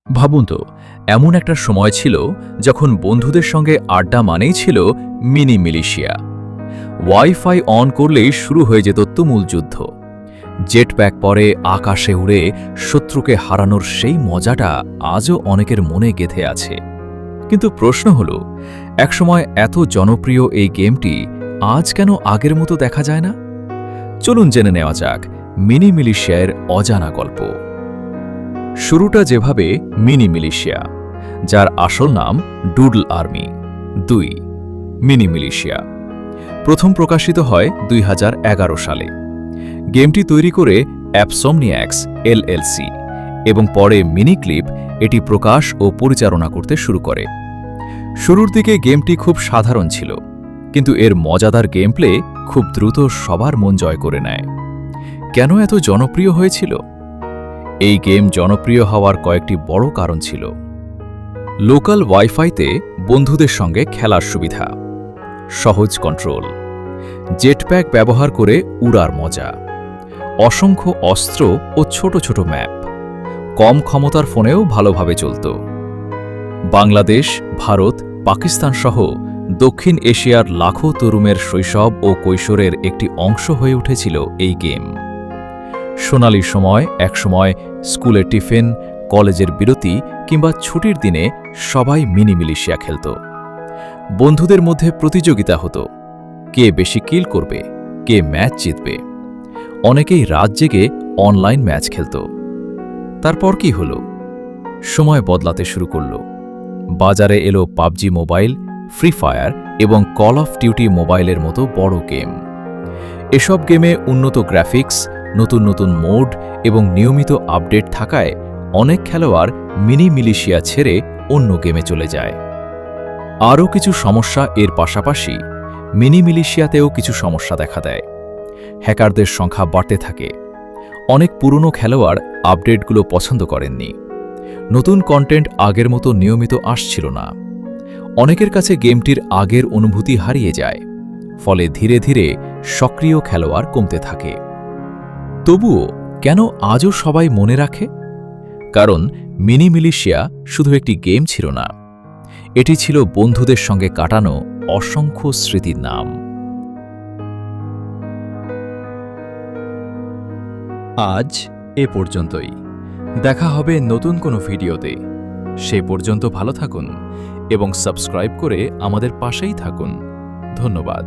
ভাবুন তো, এমন একটা সময় ছিল যখন বন্ধুদের সঙ্গে আড্ডা মানেই ছিল মিনি মিলিশিয়া। ওয়াইফাই অন করলেই শুরু হয়ে যেত তুমুল যুদ্ধ। জেট প্যাক পরে আকাশে উড়ে শত্রুকে হারানোর সেই মজাটা আজও অনেকের মনে গেঁথে আছে। কিন্তু প্রশ্ন হল, একসময় এত জনপ্রিয় এই গেমটি আজ কেন আগের মতো দেখা যায় না? চলুন জেনে নেওয়া যাক মিনি মিলিশিয়ার অজানা গল্প। শুরুটা যেভাবে মিনি মিলিশিয়া, যার আসল নাম ডুডল আর্মি। ২. মিনি মিলিশিয়া প্রথম প্রকাশিত হয় ২০১১ সালে। গেমটি তৈরি করে অ্যাপসোমনিয়াক্স এলএলসি এবং পরে মিনিক্লিপ এটি প্রকাশ ও পরিচালনা করতে শুরু করে। শুরুর দিকে গেমটি খুব সাধারণ ছিল, কিন্তু এর মজাদার গেম প্লে খুব দ্রুত সবার মন জয় করে নেয়। কেন এত জনপ্রিয় হয়েছিল? এই গেম জনপ্রিয় হওয়ার কয়েকটি বড় কারণ ছিল। লোকাল ওয়াইফাইতে বন্ধুদের সঙ্গে খেলার সুবিধা, সহজ কন্ট্রোল, জেটপ্যাক ব্যবহার করে উড়ার মজা, অসংখ্য অস্ত্র ও ছোট ছোট ম্যাপ, কম ক্ষমতার ফোনেও ভালোভাবে চলত। বাংলাদেশ, ভারত, পাকিস্তান সহ দক্ষিণ এশিয়ার লাখো তরুণের শৈশব ও কৈশোরের একটি অংশ হয়ে উঠেছিল এই গেম। সোনালি সময়, একসময় স্কুলের টিফিন, কলেজের বিরতি কিংবা ছুটির দিনে সবাই মিনি মিলিশিয়া খেলত। বন্ধুদের মধ্যে প্রতিযোগিতা হতো, কে বেশি কিল করবে, কে ম্যাচ জিতবে। অনেকেই রাত জেগে অনলাইন ম্যাচ খেলত। তারপর কি হলো? সময় বদলাতে শুরু করল। বাজারে এলো পাবজি মোবাইল, ফ্রি ফায়ার এবং কল অফ ডিউটি মোবাইলের মতো বড় গেম। এসব গেমে উন্নত গ্রাফিক্স, নতুন নতুন মোড এবং নিয়মিত আপডেট থাকায় অনেক খেলোয়াড় মিনি মিলিশিয়া ছেড়ে অন্য গেমে চলে যায়। আরও কিছু সমস্যা এর পাশাপাশি মিনি মিলিশিয়াতেও কিছু সমস্যা দেখা দেয়। হ্যাকারদের সংখ্যা বাড়তে থাকে। অনেক পুরনো খেলোয়াড় আপডেটগুলো পছন্দ করেননি। নতুন কন্টেন্ট আগের মতো নিয়মিত আসছিল না। অনেকের কাছে গেমটির আগের অনুভূতি হারিয়ে যায়, ফলে ধীরে ধীরে সক্রিয় খেলোয়াড় কমতে থাকে। তবুও কেন আজও সবাই মনে রাখে? কারণ মিনি মিলিশিয়া শুধু একটি গেম ছিল না, এটি ছিল বন্ধুদের সঙ্গে কাটানো অসংখ্য স্মৃতির নাম। আজ এ পর্যন্তই। দেখা হবে নতুন কোনো ভিডিওতে। সে পর্যন্ত ভালো থাকুন এবং সাবস্ক্রাইব করে আমাদের পাশেই থাকুন। ধন্যবাদ।